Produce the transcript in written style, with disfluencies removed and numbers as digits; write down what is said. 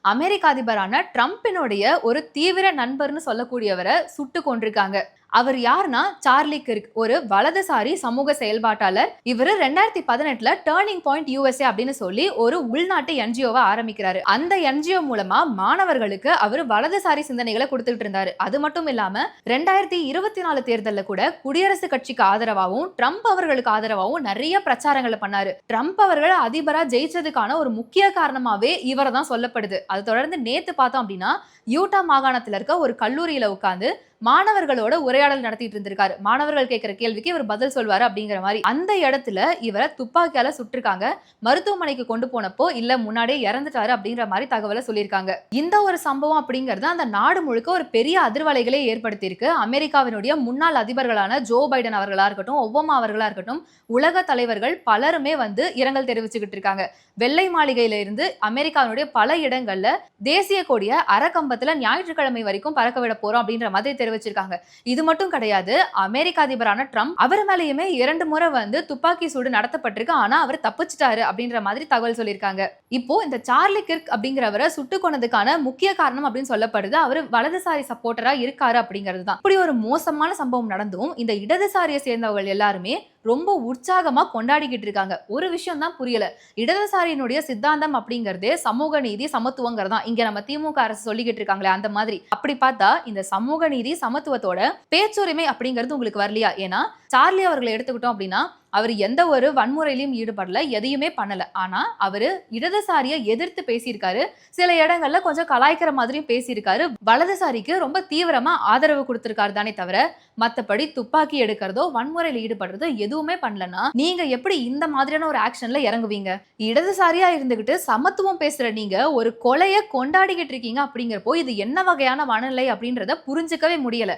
அமெரிக்க அதிபரான ட்ரம்பினுடைய ஒரு தீவிர நண்பர்னு சொல்லக்கூடியவரை சுட்டு கொண்டிருக்காங்க. அவர் யாருன்னா சார்லி கிர்க், ஒரு வலதுசாரி சமூக செயல்பாட்டாளர். இவரு 2018 டர்னிங் பாயிண்ட் யுஎஸ்ஏ அப்படின்னு சொல்லி ஒரு உள்நாட்டு என்ஜிஓவை ஆரம்பிக்கிறாரு. அந்த என்ஜிஓ மூலமா மாணவர்களுக்கு அவர் வலதுசாரி சிந்தனைகளை கொடுத்துட்டு இருந்தாரு. அது மட்டும் இல்லாம 2024 தேர்தலில் கூட குடியரசுக் கட்சிக்கு ஆதரவாகவும் ட்ரம்ப் அவர்களுக்கு ஆதரவாகவும் நிறைய பிரச்சாரங்களை பண்ணாரு. ட்ரம்ப் அவர்கள் அதிபரா ஜெயிச்சதுக்கான ஒரு முக்கிய காரணமாவே இவரை தான் சொல்லப்படுது. அது தொடர்ந்து நேத்து பார்த்தோம் அப்படின்னா யூட்டா மாகாணத்துல இருக்க ஒரு கல்லூரியில உட்கார்ந்து மாணவர்களோட உரையாடல் நடத்திட்டு இருந்திருக்காரு. மாணவர்கள் கேட்கிற கேள்விக்கு இவர் பதில் சொல்வாரு அப்படிங்கிற மாதிரி. அந்த இடத்துல இவரை துப்பாக்கியால சுட்டிருக்காங்க. மருத்துவமனைக்கு கொண்டு போனப்போ இல்ல முன்னாடியே இறந்துட்டாரு அப்படிங்கிற மாதிரி தகவலை சொல்லியிருக்காங்க. இந்த ஒரு சம்பவம் அப்படிங்கிறது அந்த நாடு முழுக்க ஒரு பெரிய அதிர்வலைகளை ஏற்படுத்தி இருக்கு. அமெரிக்காவினுடைய முன்னாள் அதிபர்களான ஜோ பைடன் அவர்களா இருக்கட்டும், ஒபாமா அவர்களா இருக்கட்டும், உலக தலைவர்கள் பலருமே வந்து இரங்கல் தெரிவிச்சுக்கிட்டு இருக்காங்க. வெள்ளை மாளிகையில இருந்து அமெரிக்காவினுடைய பல இடங்கள்ல தேசிய கொடிய அரைக்கம்பத்துல ஞாயிற்றுக்கிழமை வரைக்கும் பறக்க விட போறோம் அப்படின்ற மாதிரி தெரிவிச்சிருக்காங்க. இது மட்டும் கிடையாது, அமெரிக்க அதிபரான ட்ரம்ப் அவர் மேலேயுமே 2 முறை வந்து துப்பாக்கி சூடு நடத்தப்பட்டிருக்கு. ஆனா அவர் தப்பிச்சிட்டாரு அப்படின்ற மாதிரி தகவல் சொல்லியிருக்காங்க. இப்போ இந்த சார்லி கிர்க் அப்படிங்கிறவரை சுட்டு கொன்னதுக்கான முக்கிய காரணம் அப்படின்னு சொல்லப்படுது அவர் வலதுசாரி சப்போர்ட்டரா இருக்காரு அப்படிங்கிறது தான். இப்படி ஒரு மோசமான சம்பவம் நடந்தும் இந்த இடதுசாரியை சேர்ந்தவர்கள் எல்லாருமே ரொம்ப உற்சாகமா கொண்டாடிக்கிட்டு இருக்காங்க. ஒரு விஷயம் தான் புரியல, இடதுசாரியினுடைய சித்தாந்தம் அப்படிங்கறதே சமூக நீதி சமத்துவங்கிறதா. இங்க நம்ம திமுக அரசு சொல்லிக்கிட்டு இருக்காங்களே அந்த மாதிரி. அப்படி பார்த்தா இந்த சமூக நீதி சமத்துவத்தோட பேச்சுரிமை அப்படிங்கிறது உங்களுக்கு வரலையா? ஏன்னா சார்லி அவர்களை எடுத்துக்கிட்டோம் அப்படின்னா அவர் எந்த ஒரு வன்முறையிலும் ஈடுபடல, எதையுமே பண்ணல. ஆனா அவரு இடதுசாரியை எதிர்த்து பேசியிருக்காரு. சில இடங்கள்ல கொஞ்சம் கலாய்க்கிற மாதிரியும் பேசியிருக்காரு. வலதுசாரிக்கு ரொம்ப தீவிரமா ஆதரவு கொடுத்திருக்காரு தானே தவிர மத்தபடி துப்பாக்கி எடுக்கிறதோ வன்முறையில் ஈடுபடுறதோ எதுவுமே பண்ணலன்னா நீங்க எப்படி இந்த மாதிரியான ஒரு ஆக்ஷன்ல இறங்குவீங்க? இடதுசாரியா இருந்துகிட்டு சமத்துவம் பேசுற நீங்க ஒரு கொலையை கொண்டாடிக்கிட்டு இருக்கீங்க அப்படிங்கிறப்போ இது என்ன வகையான மனநிலை அப்படின்றத புரிஞ்சுக்கவே முடியல.